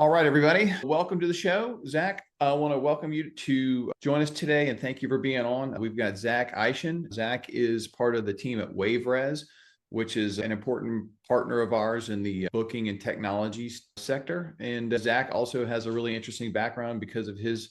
All right, everybody. Welcome to the show. Zach, I want to welcome you to join us today and thank you for being on. We've got Zach Eischen. Zach is part of the team at WaveRez, which is an important partner of ours in the booking and technology sector. And Zach also has a really interesting background because of his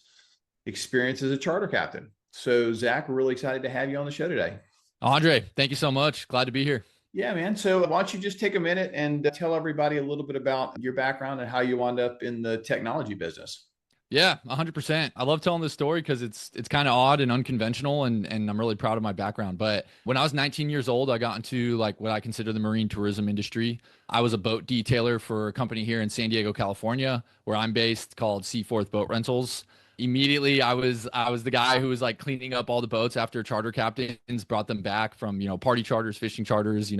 experience as a charter captain. So, Zach, we're really excited to have you on the show today. Andre, thank you so much. Glad to be here. Yeah, man. So why don't you just take a minute and tell everybody a little bit about your background and how you wound up in the technology business? Yeah, 100%. I love telling this story because it's kind of odd and unconventional, and I'm really proud of my background. But when I was 19 years old, I got into like what I consider the marine tourism industry. I was a boat detailer for a company here in San Diego, California, where I'm based, called Seaforth Boat Rentals. Immediately, I was the guy who was like cleaning up all the boats after charter captains brought them back from party charters, fishing charters,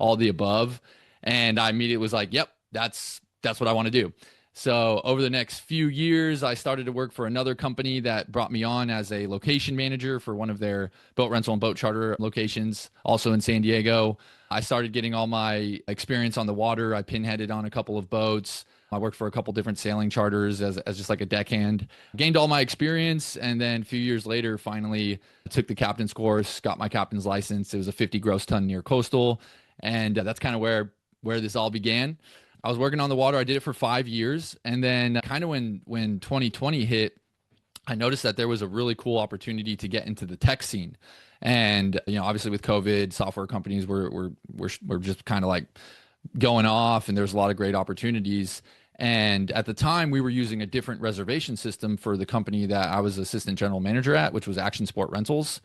all the above. And I immediately was like, yep, that's what I want to do. So over the next few years, I started to work for another company that brought me on as a location manager for one of their boat rental and boat charter locations, also in San Diego. I started getting all my experience on the water. I pinheaded on a couple of boats. I worked for a couple different sailing charters as just like a deckhand. Gained all my experience, and then a few years later, finally took the captain's course, got my captain's license. It was a 50 gross ton near coastal, and that's kind of where this all began. I was working on the water. I did it for 5 years. And then kind of when 2020 hit, I noticed that there was a really cool opportunity to get into the tech scene. And, obviously with COVID, software companies were just kind of like going off, and there's a lot of great opportunities. And at the time, we were using a different reservation system for the company that I was assistant general manager at, which was Action Sport Rentals.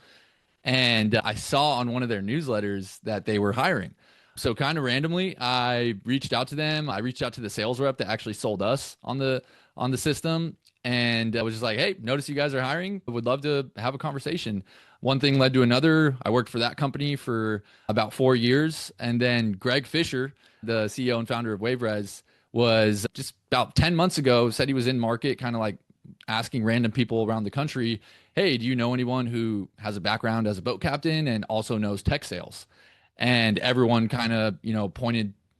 And I saw on one of their newsletters that they were hiring. So kind of randomly, I reached out to them. I reached out to the sales rep that actually sold us on the system, and I was just like, "Hey, notice you guys are hiring. Would love to have a conversation." One thing led to another. I worked for that company for about 4 years, and then Greg Fisher, the CEO and founder of WaveRez, was just about 10 months ago said he was in market, kind of like asking random people around the country, "Hey, do you know anyone who has a background as a boat captain and also knows tech sales?" And everyone kind of,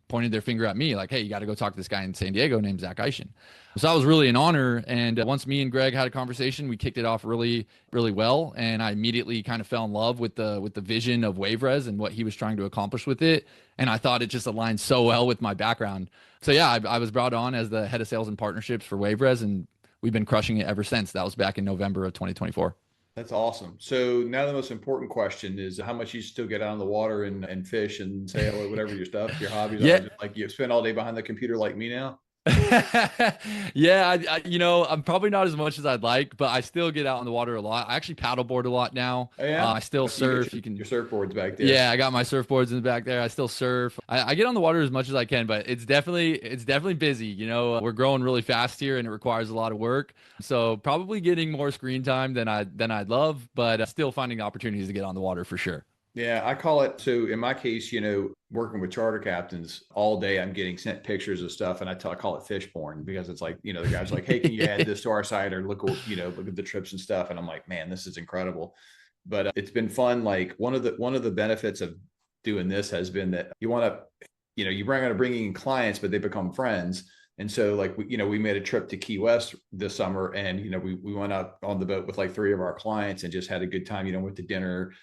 pointed their finger at me like, "Hey, you got to go talk to this guy in San Diego named Zach Eischen." So that was really an honor. And once me and Greg had a conversation, we kicked it off really, really well. And I immediately kind of fell in love with the vision of WaveRez and what he was trying to accomplish with it. And I thought it just aligned so well with my background. So yeah, I was brought on as the head of sales and partnerships for WaveRez, and we've been crushing it ever since. That was back in November of 2024. That's awesome. So now the most important question is how much you still get out on the water and fish and sail or whatever your stuff, your hobbies are. Yeah. Just like you spend all day behind the computer like me now? Yeah, I'm probably not as much as I'd like, but I still get out on the water a lot. I actually paddleboard a lot now. Oh, yeah. I still surf. Your surfboard's back there. Yeah, I got my surfboards in the back there. I still surf. I get on the water as much as I can, but it's definitely busy. We're growing really fast here, and it requires a lot of work. So probably getting more screen time than I'd love, but still finding opportunities to get on the water for sure. Yeah, I call it. So in my case, working with charter captains all day, I'm getting sent pictures of stuff, and I call it fish porn because it's like, the guy's like, "Hey, can you add this to our site or look at the trips and stuff?" And I'm like, "Man, this is incredible." But it's been fun. Like one of the benefits of doing this has been that you want to, you bring in clients, but they become friends. And so like, we made a trip to Key West this summer, and, we went out on the boat with like 3 of our clients and just had a good time, went to dinner,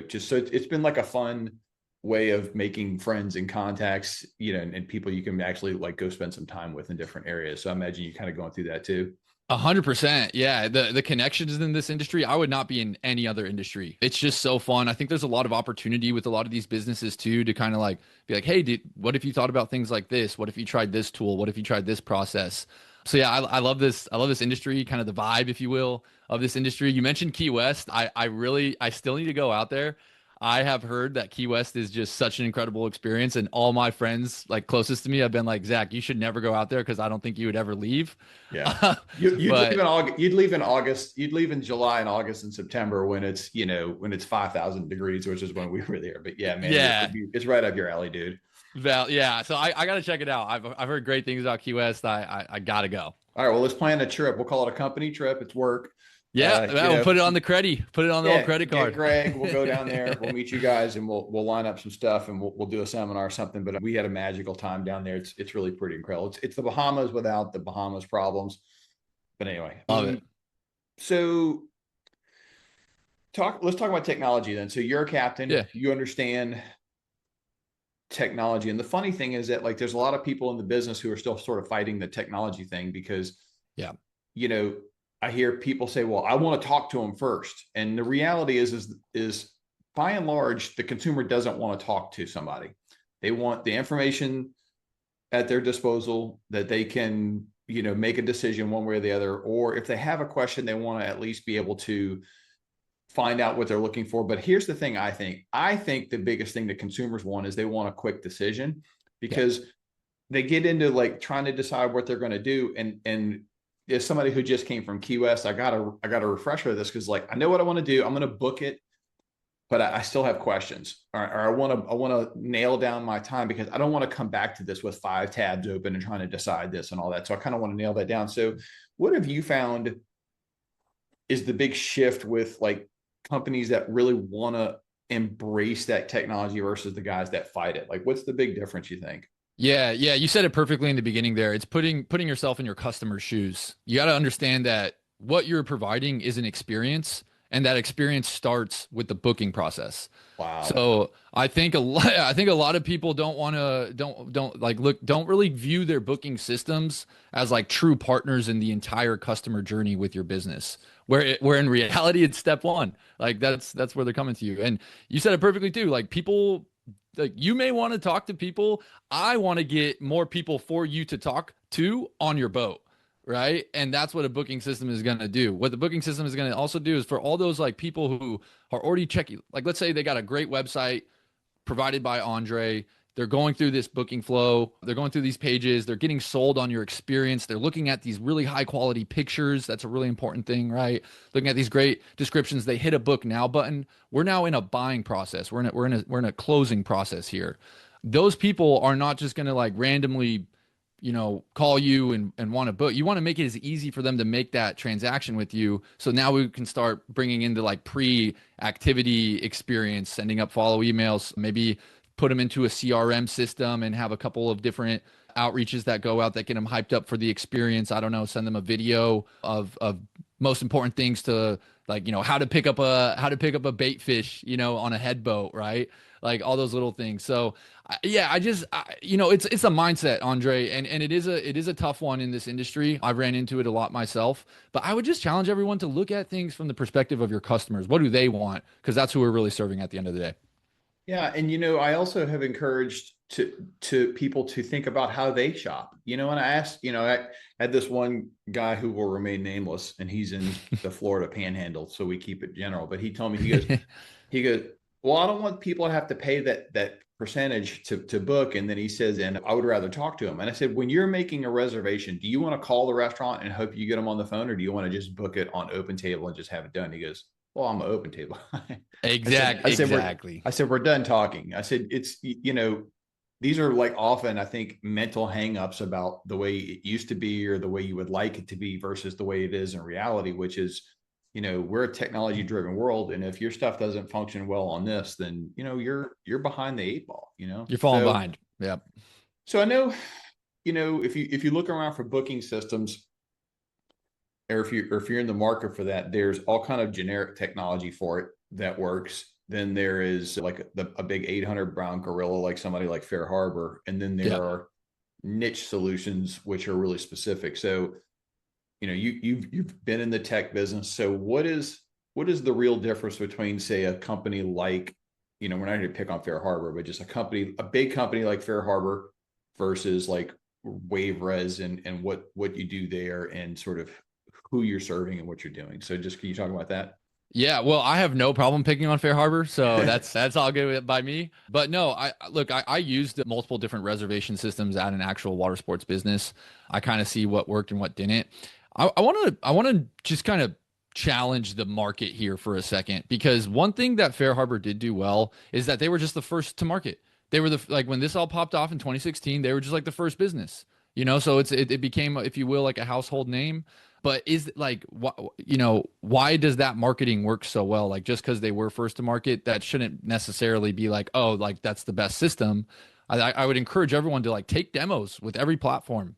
just so it's been like a fun way of making friends and contacts, and people you can actually like go spend some time with in different areas. So I imagine you kind of going through that too. 100%. Yeah. The connections in this industry, I would not be in any other industry. It's just so fun. I think there's a lot of opportunity with a lot of these businesses too, to kind of like be like, "Hey, what if you thought about things like this? What if you tried this tool? What if you tried this process?" So yeah, I love this. I love this industry, kind of the vibe, if you will, of this industry. You mentioned Key West. I still need to go out there. I have heard that Key West is just such an incredible experience, and all my friends like closest to me have been like, "Zach, you should never go out there because I don't think you would ever leave." Yeah, you'd leave in August. You'd leave in August. You'd leave in July and August and September when it's 5,000 degrees, which is when we were there. But yeah, man, yeah, it's right up your alley, dude. Yeah. So I got to check it out. I've heard great things about Key West. I got to go. All right, well, let's plan a trip. We'll call it a company trip. It's work. Yeah, we'll put it on the credit. Put it on the old credit get card. Greg. We'll go down there. We'll meet you guys, and we'll line up some stuff, and we'll do a seminar or something. But we had a magical time down there. It's really pretty incredible. It's the Bahamas without the Bahamas problems. But anyway, Love it. So let's talk about technology then. So you're a captain. Yeah. You understand technology, and the funny thing is that like there's a lot of people in the business who are still sort of fighting the technology thing because I hear people say, well, I want to talk to them first. And the reality is by and large, the consumer doesn't want to talk to somebody. They want the information at their disposal that they can, make a decision one way or the other. Or if they have a question, they want to at least be able to find out what they're looking for. But here's the thing. I think the biggest thing that consumers want is they want a quick decision because they get into like trying to decide what they're going to do. And as somebody who just came from Key West, I got a refresher of this because like I know what I want to do. I'm going to book it, but I still have questions, or I want to nail down my time because I don't want to come back to this with 5 tabs open and trying to decide this and all that. So I kind of want to nail that down. So what have you found is the big shift with like companies that really want to embrace that technology versus the guys that fight it? Like, what's the big difference, you think? Yeah, you said it perfectly in the beginning there. It's putting yourself in your customer's shoes. You got to understand that what you're providing is an experience, and that experience starts with the booking process. Wow. So I think a lot of people don't really view their booking systems as like true partners in the entire customer journey with your business. Where in reality it's step one. Like that's where they're coming to you. And you said it perfectly too. Like people, like you may want to talk to people. I want to get more people for you to talk to on your boat, right? And that's what a booking system is going to do. What the booking system is going to also do is for all those like people who are already checking, like let's say they got a great website provided by Andre. They're going through this booking flow. They're going through these pages. They're getting sold on your experience. They're looking at these really high quality pictures. That's a really important thing, right? Looking at these great descriptions. They hit a book now button. We're now in a buying process. We're in a closing process here. Those people are not just going to like randomly, call you and want to book. You want to make it as easy for them to make that transaction with you. So now we can start bringing into like pre-activity experience, sending up follow emails, maybe put them into a CRM system and have a couple of different outreaches that go out that get them hyped up for the experience. I don't know, send them a video of most important things to like, how to pick up a bait fish, on a head boat, right? Like all those little things. So it's a mindset, Andre, and it is a tough one in this industry. I've ran into it a lot myself, but I would just challenge everyone to look at things from the perspective of your customers. What do they want? Because that's who we're really serving at the end of the day. Yeah. And, I also have encouraged to people to think about how they shop, and I asked, I had this one guy who will remain nameless and he's in the Florida panhandle. So we keep it general, but he told me, he goes, well, I don't want people to have to pay that percentage to book. And then he says, and I would rather talk to him. And I said, when you're making a reservation, do you want to call the restaurant and hope you get them on the phone, or do you want to just book it on Open Table and just have it done? He goes, well, I'm an Open Table. Exactly. I said, we're done talking. I said, it's, these are like often, I think, mental hangups about the way it used to be or the way you would like it to be versus the way it is in reality, which is, we're a technology driven world. And if your stuff doesn't function well on this, then, you're behind the 8 ball, You're falling behind. Yeah. So I know, if you look around for booking systems, or if you're in the market for that, there's all kind of generic technology for it that works. Then there is like a big 800 pound gorilla, like somebody like FareHarbor. And then there are niche solutions, which are really specific. So, you've been in the tech business. So what is the real difference between, say, a company like, we're not going to pick on FareHarbor, but just a big company like FareHarbor versus like WaveRez and what you do there and sort of who you're serving and what you're doing. So just, can you talk about that? Yeah, well, I have no problem picking on FareHarbor, so that's all good by me. But no, I used multiple different reservation systems at an actual water sports business. I kind of see what worked and what didn't. I want to just kind of challenge the market here for a second, because one thing that FareHarbor did do well is that they were just the first to market. They were when this all popped off in 2016, they were just like the first business, so it became, if you will, like a household name. But is like, why does that marketing work so well? Like just because they were first to market, that shouldn't necessarily be like, oh, like that's the best system. I would encourage everyone to like take demos with every platform.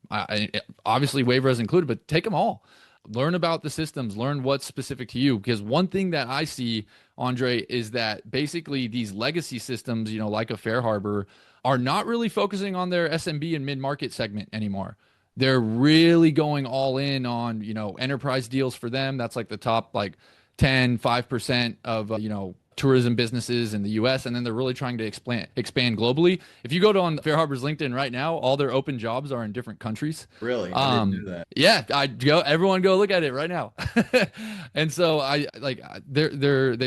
Obviously WaveRez included, but take them all. Learn about the systems, learn what's specific to you. Because one thing that I see, Andre, is that basically these legacy systems, like a FareHarbor, are not really focusing on their SMB and mid-market segment anymore. They're really going all in on, enterprise deals for them. That's like the top like 10, 5% of, tourism businesses in the US. And then they're really trying to expand globally. If you go to on FareHarbor's LinkedIn right now, all their open jobs are in different countries. Really? I didn't know that. Yeah, everyone go look at it right now. And so I like they're on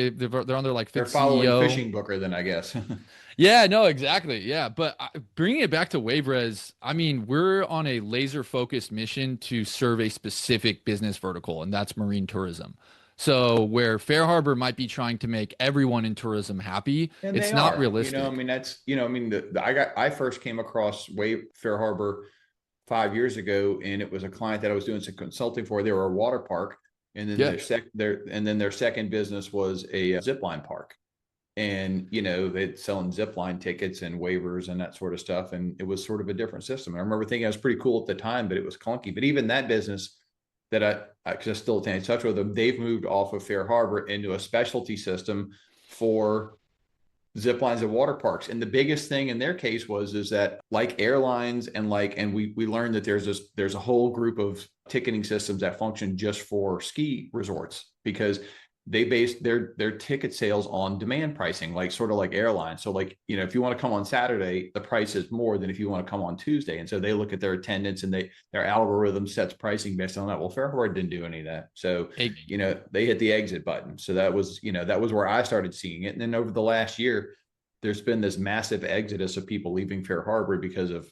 their like They're fifth following CEO. Fishing Booker then, I guess. Yeah, no, exactly. Yeah. But bringing it back to WaveRez, I mean, we're on a laser focused mission to serve a specific business vertical, and that's marine tourism. So where FareHarbor might be trying to make everyone in tourism happy, And it's they not are, I realistic. mean, that's, I mean, I first came across Fair Harbor 5 years ago, and it was a client that I was doing some consulting for. They were a water park, and then Yeah. their second business was a zip line park. And they'd selling zip line tickets and waivers and that sort of stuff. And it was sort of a different system. And I remember thinking it was pretty cool at the time, but it was clunky. But even that business that because I still stay in touch with them, they've moved off of Fair Harbor into a specialty system for zip lines and water parks. And the biggest thing in their case is that like airlines and we learned that there's a whole group of ticketing systems that function just for ski resorts, because they base their ticket sales on demand pricing, like sort of like airlines. So like, if you want to come on Saturday, the price is more than if you want to come on Tuesday. And so they look at their attendance and their algorithm sets pricing based on that. Well, FareHarbor didn't do any of that. So, Hey, they hit the exit button. So that was where I started seeing it. And then over the last year, there's been this massive exodus of people leaving FareHarbor because of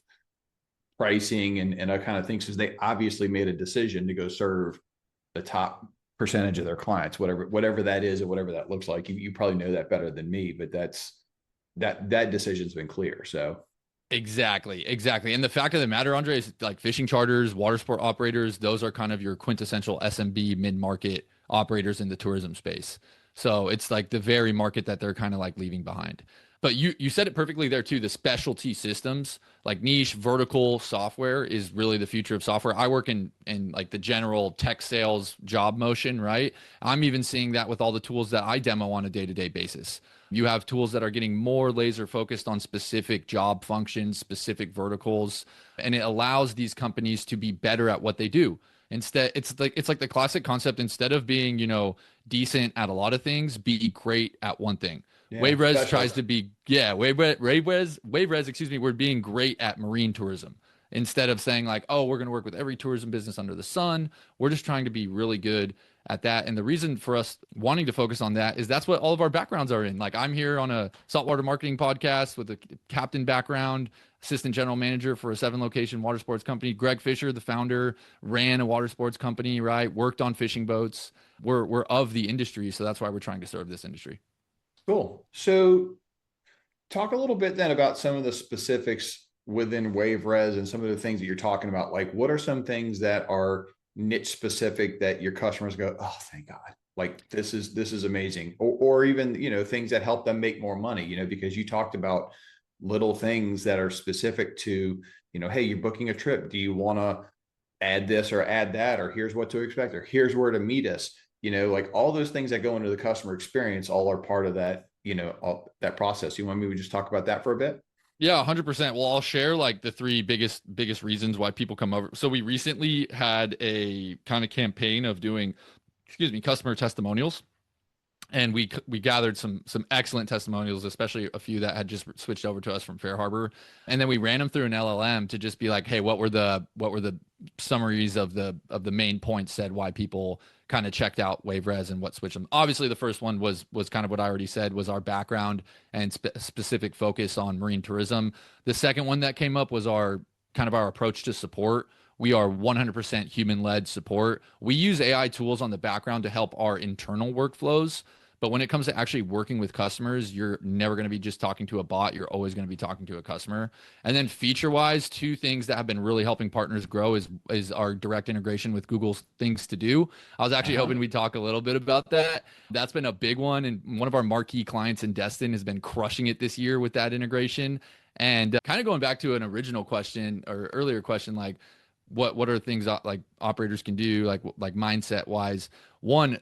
pricing and that kind of things, because they obviously made a decision to go serve the top percentage of their clients, whatever that is, or whatever that looks like. You probably know that better than me, but that decision's been clear. So exactly. And the fact of the matter, Andre, is like fishing charters, water sport operators, those are kind of your quintessential SMB mid-market operators in the tourism space. So it's like the very market that they're kind of like leaving behind. But you said it perfectly there too. The specialty systems, like niche vertical software, is really the future of software. I work in like the general tech sales job motion, right? I'm even seeing that with all the tools that I demo on a day-to-day basis. You have tools that are getting more laser focused on specific job functions, specific verticals, and it allows these companies to be better at what they do. Instead, it's like the classic concept. Instead of being, decent at a lot of things, be great at one thing. yeah, WaveRez tries specialist. to be, yeah, WaveRez, excuse me, we're being great at marine tourism. Instead of saying like, oh, we're going to work with every tourism business under the sun, we're just trying to be really good at that. And the reason for us wanting to focus on that is that's what all of our backgrounds are in. Like I'm here on a saltwater marketing podcast with a captain background, assistant general manager for a 7-location water sports company. Greg Fisher, the founder, ran a water sports company, right? Worked on fishing boats. We're of the industry, so that's why we're trying to serve this industry. Cool. So talk a little bit then about some of the specifics within WaveRez and some of the things that you're talking about. Like, what are some things that are niche specific that your customers go, oh, thank God, like this is amazing, or even things that help them make more money, because you talked about little things that are specific to hey, you're booking a trip, do you want to add this or add that, or here's what to expect, or here's where to meet us, like all those things that go into the customer experience all are part of that, that process. You want me to just talk about that for a bit? Yeah, 100%. Well, I'll share like the three biggest reasons why people come over. So we recently had a kind of campaign of doing, excuse me, customer testimonials, and we gathered some excellent testimonials, especially a few that had just switched over to us from FareHarbor, and then we ran them through an LLM to just be like, hey, what were the summaries of the main points said why people kind of checked out WaveRez and what switched them. Obviously, the first one was kind of what I already said, was our background and specific focus on marine tourism. The second one that came up was our approach to support. We are 100% human-led support. We use AI tools on the background to help our internal workflows, But when it comes to actually working with customers, you're never going to be just talking to a bot. You're always going to be talking to a customer. And then feature wise, two things that have been really helping partners grow is our direct integration with Google's Things to Do. I was actually hoping we'd talk a little bit about that. That's been a big one. And one of our marquee clients in Destin has been crushing it this year with that integration. And kind of going back to an original question or earlier question, like what are things like operators can do, like mindset wise. One,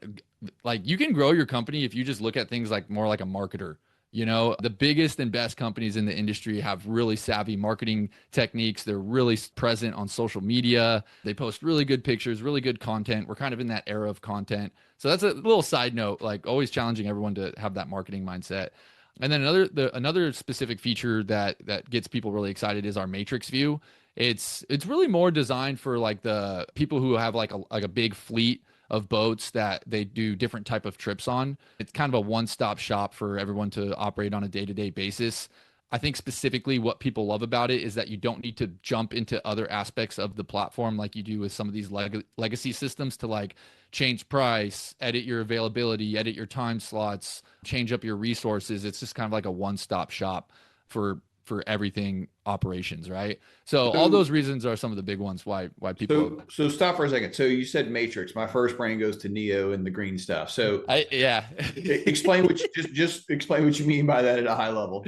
like you can grow your company if you just look at things like more like a marketer. You know, the biggest and best companies in the industry have really savvy marketing techniques. They're really present on social media. They post really good pictures, really good content. We're kind of in that era of content. So that's a little side note, like always challenging everyone to have that marketing mindset. And then another specific feature that gets people really excited is our matrix view. It's really more designed for like the people who have like a big fleet of boats that they do different type of trips on. It's kind of a one-stop shop for everyone to operate on a day-to-day basis. I think specifically what people love about it is that you don't need to jump into other aspects of the platform like you do with some of these legacy systems to like change price, edit your availability, edit your time slots, change up your resources. It's just kind of like a one-stop shop for everything operations, right? So all those reasons are some of the big ones why people. So stop for a second. So you said Matrix. My first brain goes to Neo and the green stuff. So Yeah. explain what you just explain what you mean by that at a high level.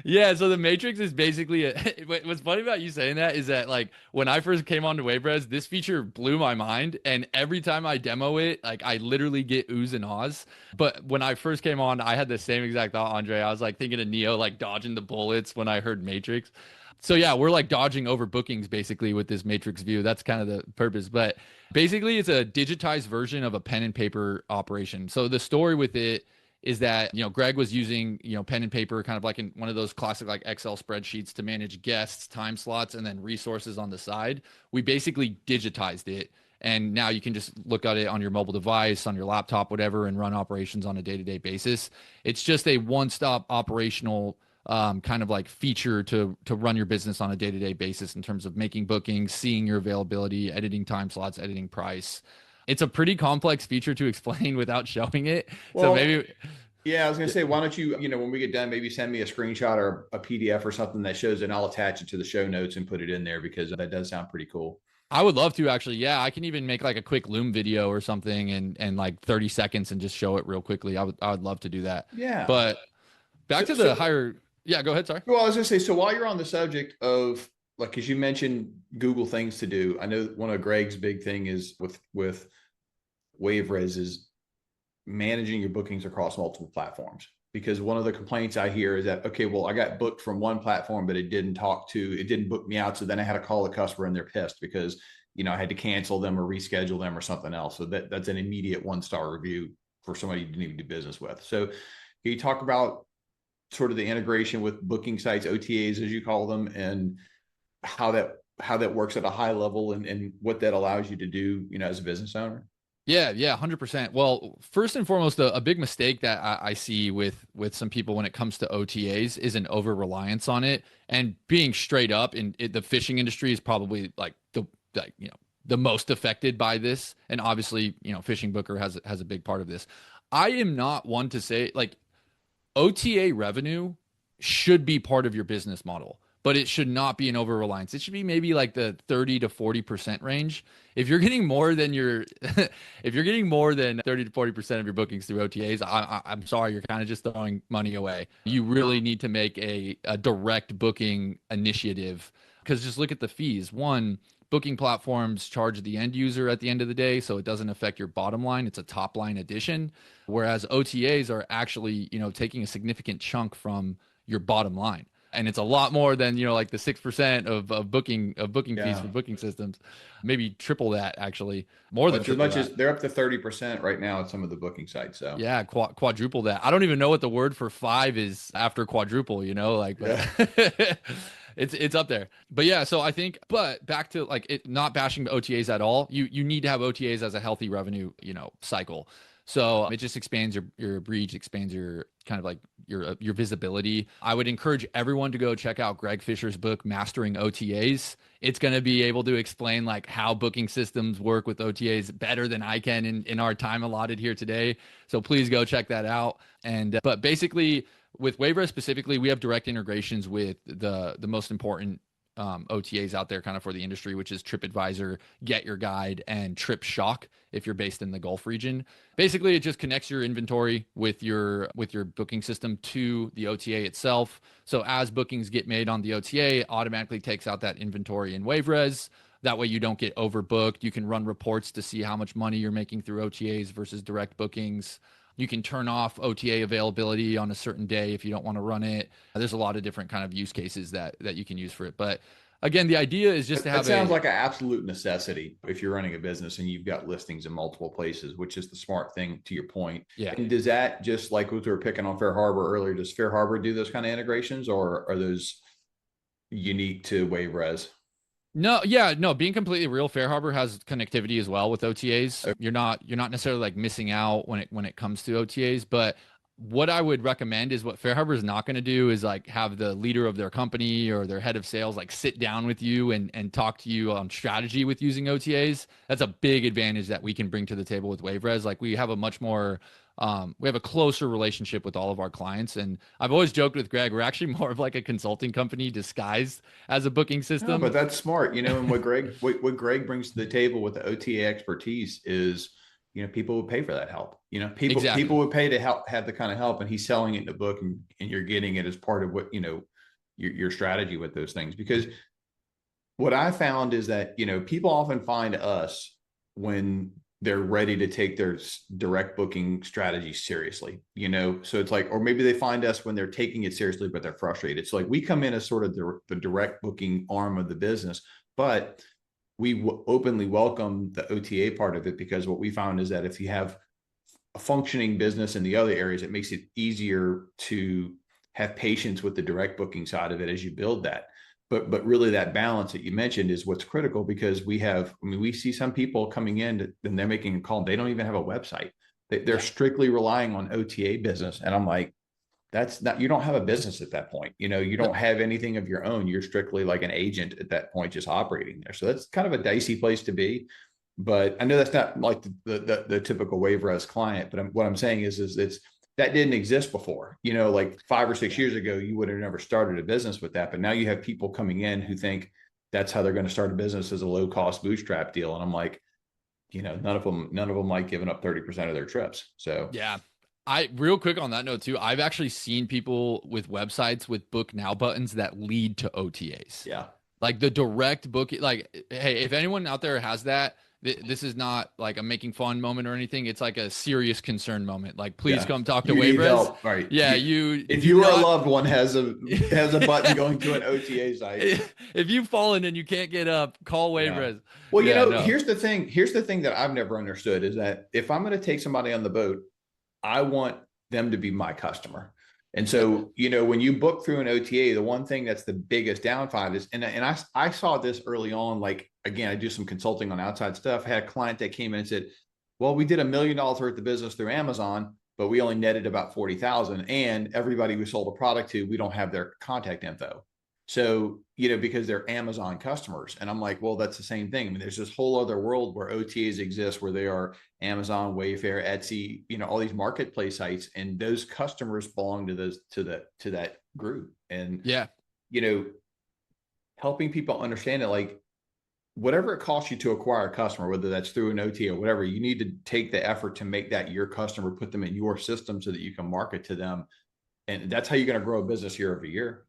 Yeah, so the Matrix is basically what's funny about you saying that is that like when I first came onto WaveRez, this feature blew my mind, and every time I demo it, like I literally get oohs and ahs. But when I first came on, I had the same exact thought, Andre. I was like thinking of Neo, like dodging the bullets when I heard Matrix. So yeah, we're like dodging overbookings basically with this Matrix view. That's kind of the purpose. But basically, it's a digitized version of a pen and paper operation. So the story with it is that Greg was using pen and paper kind of like in one of those classic like Excel spreadsheets to manage guests, time slots, and then resources on the side. We basically digitized it, and now you can just look at it on your mobile device, on your laptop, whatever, and run operations on a day-to-day basis. It's just a one-stop operational kind of like feature to run your business on a day-to-day basis in terms of making bookings, seeing your availability, editing time slots, editing price. It's a pretty complex feature to explain without showing it. Well, so maybe. Yeah, I was going to say, why don't you, when we get done, maybe send me a screenshot or a PDF or something that shows it, and I'll attach it to the show notes and put it in there because that does sound pretty cool. I would love to actually. Yeah, I can even make like a quick Loom video or something and like 30 seconds and just show it real quickly. I would love to do that. Yeah. But back to the higher. Yeah, go ahead. Sorry. Well, I was going to say, so while you're on the subject of like, because you mentioned Google Things to Do, I know one of Greg's big thing is with WaveRez is managing your bookings across multiple platforms. Because one of the complaints I hear is that, okay, well, I got booked from one platform, but it didn't book me out. So then I had to call the customer and they're pissed because, I had to cancel them or reschedule them or something else. So that's an immediate 1-star review for somebody you need to do business with. So can you talk about sort of the integration with booking sites, OTAs, as you call them, and how that works at a high level and what that allows you to do, as a business owner? Yeah, 100%. Well, first and foremost, a big mistake that I see with some people when it comes to OTAs is an over reliance on it. And being straight up, the fishing industry is probably like the most affected by this. And obviously, Fishing Booker has a big part of this. I am not one to say like OTA revenue should be part of your business model, but it should not be an over reliance. It should be maybe like the 30 to 40% range. If you're getting more than if you're getting more than 30 to 40% of your bookings through OTAs, I'm sorry, you're kind of just throwing money away. You really need to make a direct booking initiative, because just look at the fees. One, booking platforms charge the end user at the end of the day, so it doesn't affect your bottom line. It's a top line addition, whereas OTAs are actually, taking a significant chunk from your bottom line. And it's a lot more than, like the 6% of booking fees for booking systems, maybe triple that, actually, more than triple as they're up to 30% right now at some of the booking sites. So yeah, quadruple that. I don't even know what the word for 5 is after quadruple, but it's up there. But yeah, so I think, but back to like it, not bashing the OTAs at all. You need to have OTAs as a healthy revenue, cycle. So it just expands your reach, expands your kind of like your visibility. I would encourage everyone to go check out Greg Fisher's book, Mastering OTAs. It's going to be able to explain like how booking systems work with OTAs better than I can in our time allotted here today. So please go check that out. And but basically with WaveRez specifically, we have direct integrations with the most important OTAs out there kind of for the industry, which is TripAdvisor, Get Your Guide, and TripShock if you're based in the Gulf region. Basically, it just connects your inventory with your booking system to the OTA itself. So as bookings get made on the OTA, it automatically takes out that inventory in WaveRez. That way you don't get overbooked. You can run reports to see how much money you're making through OTAs versus direct bookings. You can turn off OTA availability on a certain day if you don't want to run it. There's a lot of different kind of use cases that you can use for it. But again, the idea is just to have it sounds like an absolute necessity if you're running a business and you've got listings in multiple places, which is the smart thing to your point. Yeah. And does that, just like we were picking on FareHarbor earlier, does FareHarbor do those kind of integrations, or are those unique to WaveRez? No, yeah, no, being completely real, FareHarbor has connectivity as well with OTAs. Okay. You're not necessarily like missing out when it comes to OTAs, but what I would recommend is what FareHarbor is not going to do is like have the leader of their company or their head of sales like sit down with you and talk to you on strategy with using OTAs. That's a big advantage that we can bring to the table with WaveRez. Like we have a much more we have a closer relationship with all of our clients. And I've always joked with Greg, we're actually more of like a consulting company disguised as a booking system. No, but that's smart, and what Greg brings to the table with the OTA expertise is, people would pay for that help. People would pay to help have the kind of help, and he's selling it in the book, and you're getting it as part of what, your strategy with those things. Because what I found is that, people often find us when they're ready to take their direct booking strategy seriously, so it's like, or maybe they find us when they're taking it seriously, but they're frustrated. So like we come in as sort of the direct booking arm of the business, but we openly welcome the OTA part of it, because what we found is that if you have a functioning business in the other areas, it makes it easier to have patience with the direct booking side of it as you build that. But really that balance that you mentioned is what's critical, because we see some people coming in and they're making a call. They don't even have a website. They're strictly relying on OTA business. And I'm like, that's not, you don't have a business at that point. You don't have anything of your own. You're strictly like an agent at that point, just operating there. So that's kind of a dicey place to be. But I know that's not like the typical WaveRez client. But what I'm saying is it's, that didn't exist before, like 5 or 6 years ago, you would have never started a business with that. But now you have people coming in who think that's how they're going to start a business, as a low cost bootstrap deal. And I'm like, none of them like giving up 30% of their trips. So yeah, real quick on that note too, I've actually seen people with websites with book now buttons that lead to OTAs. Yeah. Like the direct booking, like, hey, if anyone out there has that, this is not like a making fun moment or anything. It's like a serious concern moment. Like, please come talk to WaveRez. Right. Yeah, if your loved one has a button going to an OTA site. If you've fallen and you can't get up, call WaveRez. Yeah. Well, here's the thing. Here's the thing that I've never understood is that if I'm going to take somebody on the boat, I want them to be my customer. And so, when you book through an OTA, the one thing that's the biggest downside is, and I saw this early on, like, again, I do some consulting on outside stuff. I had a client that came in and said, well, we did $1 million worth of business through Amazon, but we only netted about 40,000. And everybody we sold a product to, we don't have their contact info. So, because they're Amazon customers. And I'm like, well, that's the same thing. I mean, there's this whole other world where OTAs exist, where they are Amazon, Wayfair, Etsy, all these marketplace sites, and those customers belong to that group. And yeah, helping people understand it, like whatever it costs you to acquire a customer, whether that's through an OTA or whatever, you need to take the effort to make that your customer, put them in your system so that you can market to them. And that's how you're going to grow a business year over year,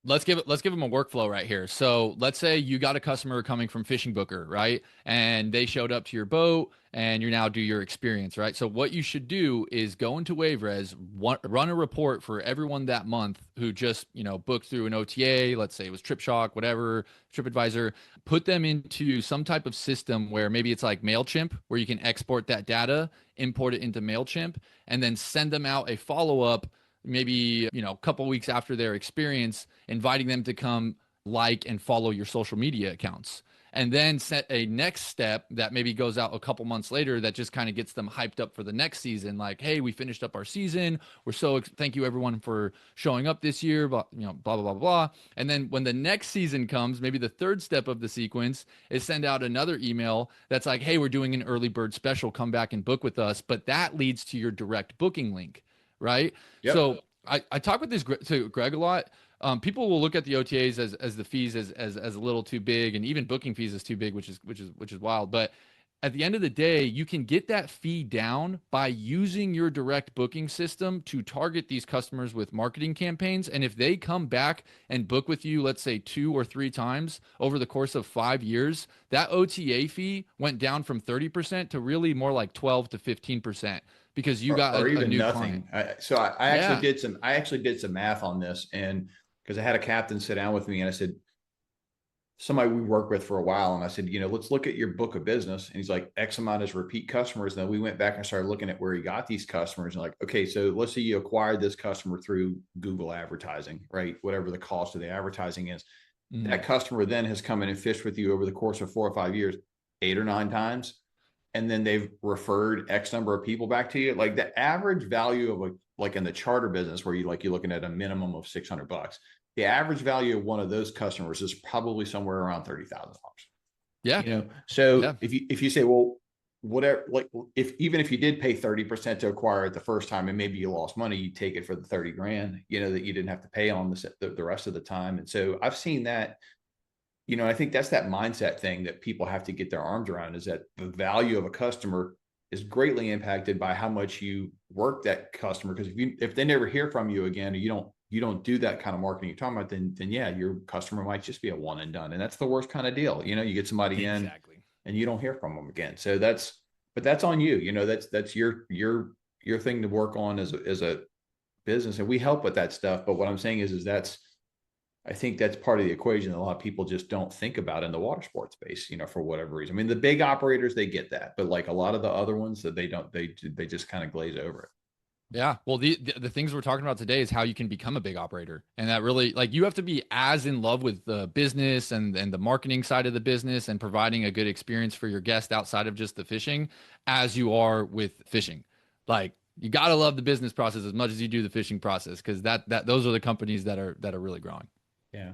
Let's give them a workflow right here. So let's say you got a customer coming from Fishing Booker, right? And they showed up to your boat and you now do your experience, right? So what you should do is go into WaveRez, run a report for everyone that month who just, booked through an OTA, let's say it was TripShock, whatever, TripAdvisor, put them into some type of system where maybe it's like MailChimp, where you can export that data, import it into MailChimp, and then send them out a follow-up maybe, a couple weeks after their experience, inviting them to come like and follow your social media accounts. and then set a next step that maybe goes out a couple months later that just kind of gets them hyped up for the next season. Like, hey, we finished up our season. We're so thank you everyone for showing up this year, but blah blah blah blah. And then when the next season comes, maybe the third step of the sequence is send out another email that's like, hey, we're doing an early bird special. Come back and book with us. But that leads to your direct booking link, right? Yep. So I talk with this to Greg a lot. People will look at the OTAs as the fees as a little too big, and even booking fees is too big, which is wild. But at the end of the day, you can get that fee down by using your direct booking system to target these customers with marketing campaigns. And if they come back and book with you, let's say 2 or 3 times over the course of 5 years, that OTA fee went down from 30% to really more like 12 to 15% because you got or a even new nothing. client. I actually Yeah. did some math on this, and because I had a captain sit down with me and I said, somebody we worked with for a while, and I said, let's look at your book of business. And he's like, X amount is repeat customers. And then we went back and started looking at where he got these customers, and like, okay, so let's say you acquired this customer through Google advertising, right? Whatever the cost of the advertising is. That customer then has come in and fished with you over the course of 4 or 5 years, 8 or 9 times. And then they've referred X number of people back to you. Like the average value of like in the charter business where you're looking at a minimum of $600. The average value of one of those customers is probably somewhere around $30,000. Yeah. So Yeah. if you say, well, whatever, like even if you did pay 30% to acquire it the first time and maybe you lost money, you take it for the 30 grand, that you didn't have to pay on the rest of the time. And so I've seen that. I think that's that mindset thing that people have to get their arms around, is that the value of a customer is greatly impacted by how much you work that customer. Because if they never hear from you again, or you don't do that kind of marketing you're talking about, then yeah, your customer might just be a one and done. And that's the worst kind of deal. You get somebody in and you don't hear from them again. So but that's on you. That's your thing to work on as a business. And we help with that stuff. But what I'm saying is I think that's part of the equation that a lot of people just don't think about in the water sports space, for whatever reason. I mean, the big operators, they get that, but like a lot of the other ones that they just kind of glaze over it. Yeah. Well, the things we're talking about today is how you can become a big operator. And that really, like, you have to be as in love with the business and the marketing side of the business and providing a good experience for your guest outside of just the fishing as you are with fishing. Like, you got to love the business process as much as you do the fishing process, because those are the companies that are really growing. Yeah.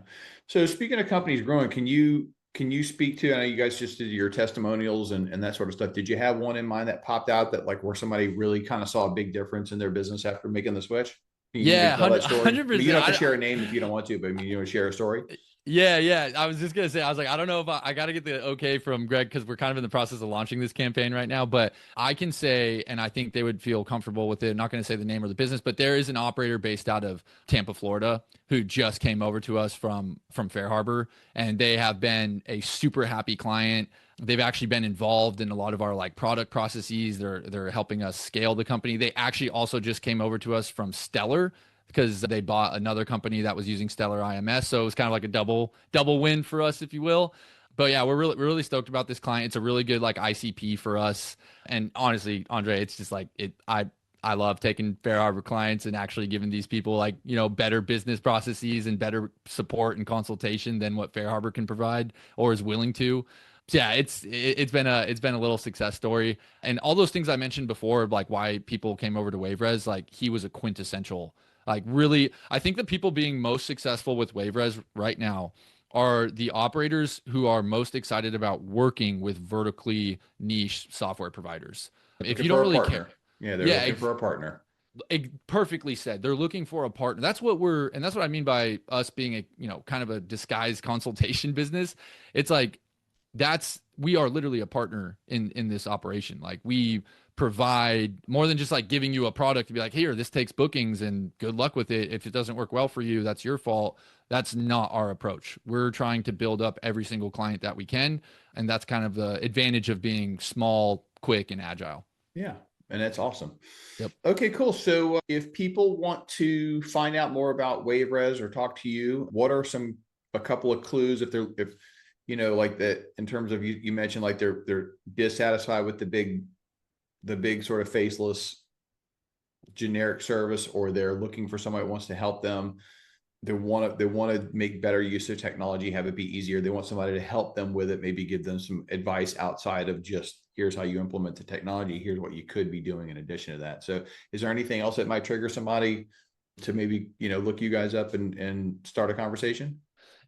So speaking of companies growing, can you speak to, I know you guys just did your testimonials and that sort of stuff. Did you have one in mind that popped out that like where somebody really kind of saw a big difference in their business after making the switch? Can you Yeah, tell that story? 100%. I mean, you don't have to share a name if you don't want to, but I mean, you want to share a story? Yeah. I was just gonna say, I was like, I don't know if I got to get the okay from Greg, because we're kind of in the process of launching this campaign right now. But I can say, and I think they would feel comfortable with it. I'm not going to say the name of the business, but there is an operator based out of Tampa, Florida, who just came over to us from FareHarbor, and they have been a super happy client. They've actually been involved in a lot of our like product processes. They're helping us scale the company. They actually also just came over to us from Stellar, because they bought another company that was using Stellar IMS. So it was kind of like a double win for us, if you will. But yeah, we're really stoked about this client. It's a really good like ICP for us. And honestly, Andre, it's just like I love taking FareHarbor clients and actually giving these people like, better business processes and better support and consultation than what FareHarbor can provide or is willing to. So yeah, it's been a little success story. And all those things I mentioned before, like why people came over to WaveRez, like he was a quintessential. Like really, I think the people being most successful with WaveRez right now are the operators who are most excited about working with vertically niche software providers. If you don't really care, yeah, they're looking for a partner. Perfectly said. They're looking for a partner. That's what I mean by us being a kind of a disguised consultation business. It's like we are literally a partner in this operation. Like we provide more than just like giving you a product to be like, here, this takes bookings and good luck with it. If it doesn't work well for you, that's your fault. That's not our approach. We're trying to build up every single client that we can. And that's kind of the advantage of being small, quick, and agile. Yeah. And that's awesome. Yep. Okay, cool. So if people want to find out more about WaveRez or talk to you, what are a couple of clues if like that in terms of you mentioned like they're dissatisfied with the big sort of faceless generic service, or they're looking for somebody that wants to help them. they want to make better use of technology, have it be easier. They want somebody to help them with it, maybe give them some advice outside of just here's how you implement the technology, here's what you could be doing in addition to that. So is there anything else that might trigger somebody to maybe, look you guys up and start a conversation?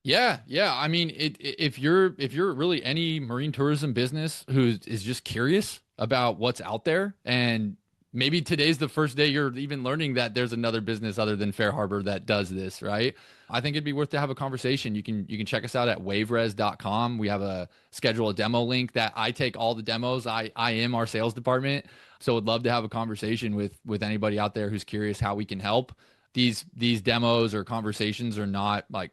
Yeah, yeah. I mean, if you're really any marine tourism business who is just curious about what's out there, and maybe today's the first day you're even learning that there's another business other than FareHarbor that does this, right? I think it'd be worth to have a conversation. You can check us out at waverez.com. We have a schedule a demo link that I take all the demos. I am our sales department, so would love to have a conversation with anybody out there who's curious how we can help. These demos or conversations are not like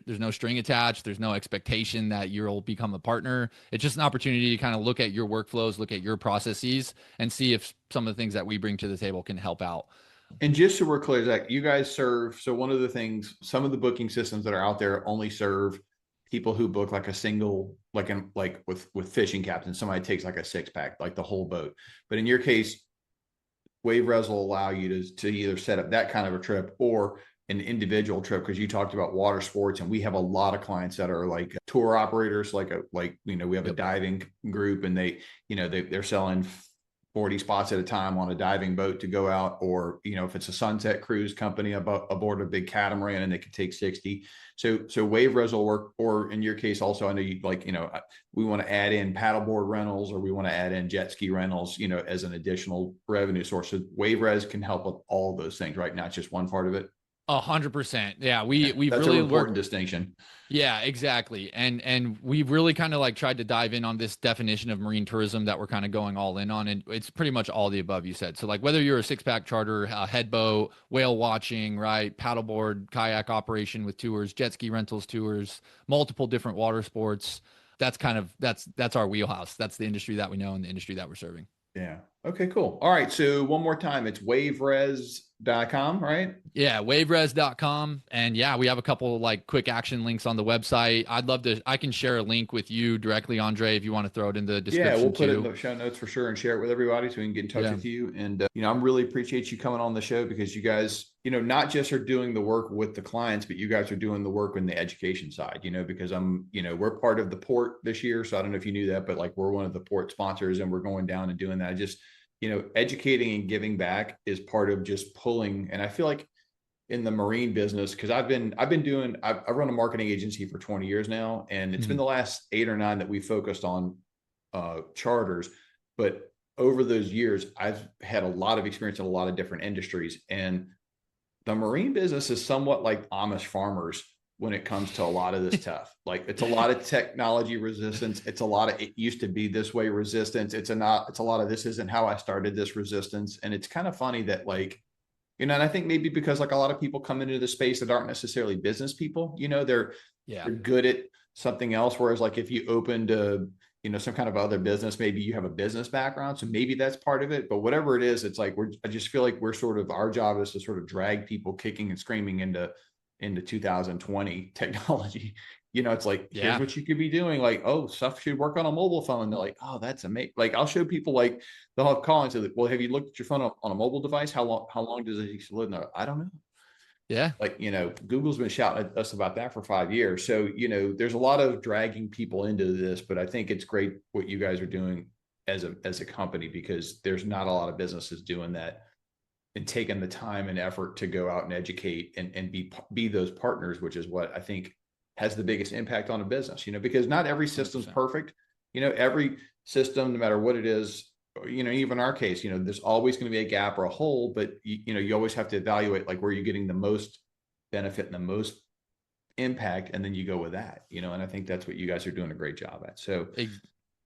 there's no string attached. There's no expectation that you'll become a partner. It's just an opportunity to kind of look at your workflows, look at your processes, and see if some of the things that we bring to the table can help out. And just so we're clear, Zach, you guys serve. So one of the things, some of the booking systems that are out there only serve people who book like a single, like with fishing captains, somebody takes like a 6-pack, like the whole boat. But in your case, WaveRez will allow you to either set up that kind of a trip or an individual trip, because you talked about water sports, and we have a lot of clients that are like tour operators, we have a diving group, and they're selling 40 spots at a time on a diving boat to go out, or if it's a sunset cruise company aboard a big catamaran and they could take 60. So WaveRez will work. Or in your case also, I know you we want to add in paddleboard rentals, or we want to add in jet ski rentals, as an additional revenue source. So WaveRez can help with all those things, right? Not just one part of it. 100%. Yeah, we've That's really an important worked. distinction. Yeah, exactly. And we've really kind of like tried to dive in on this definition of marine tourism that we're kind of going all in on. And it's pretty much all the above you said. So like whether you're a 6-pack charter, a head boat, whale watching, right, paddleboard, kayak operation with tours, jet ski rentals tours, multiple different water sports, that's our wheelhouse. That's the industry that we know and the industry that we're serving. Yeah. Okay, cool. All right. So one more time, it's waverez.com, right? Yeah, waverez.com. And yeah, we have a couple of like quick action links on the website. I can share a link with you directly, Andre, if you want to throw it in the Yeah, we'll description put it in too. the show notes for sure and share it with everybody so we can get in touch Yeah. with you. And, I'm really appreciate you coming on the show, because you guys, not just are doing the work with the clients, but you guys are doing the work in the education side, because we're part of the port this year. So I don't know if you knew that, but like we're one of the port sponsors, and we're going down and doing that. I just, educating and giving back is part of just pulling. And I feel like in the marine business, because I run a marketing agency for 20 years now, and it's been the last 8 or 9 that we focused on charters. But over those years, I've had a lot of experience in a lot of different industries, and the marine business is somewhat like Amish farmers when it comes to a lot of this stuff. Like it's a lot of technology resistance. It's a lot of, it used to be this way resistance. It's a lot of, this isn't how I started this resistance. And it's kind of funny that and I think maybe because like a lot of people come into the space that aren't necessarily business people, they're good at something else. Whereas like if you opened some kind of other business, maybe you have a business background. So maybe that's part of it, but whatever it is, it's like, I just feel like our job is to sort of drag people kicking and screaming into 2020 technology. It's like, here's what you could be doing. Like, oh, stuff should work on a mobile phone. And they're like, oh, that's amazing. Like I'll show people, like they'll have call and say, well, have you looked at your phone on a mobile device? How long does it take to load? I don't know. Yeah. Like, Google's been shouting at us about that for 5 years. So, there's a lot of dragging people into this, but I think it's great what you guys are doing as a company, because there's not a lot of businesses doing that and taking the time and effort to go out and educate and be those partners, which is what I think has the biggest impact on a business, because not every system's 100%. perfect. Every system, no matter what it is, even our case, there's always going to be a gap or a hole, but you always have to evaluate like where you're getting the most benefit and the most impact. And then you go with that, and I think that's what you guys are doing a great job at. So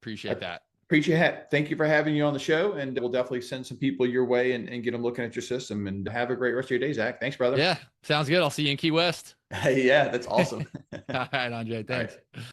Appreciate that. Thank you for having you on the show, and we'll definitely send some people your way and get them looking at your system. And have a great rest of your day, Zach. Thanks, brother. Yeah. Sounds good. I'll see you in Key West. Yeah, that's awesome. All right, Andre. Thanks.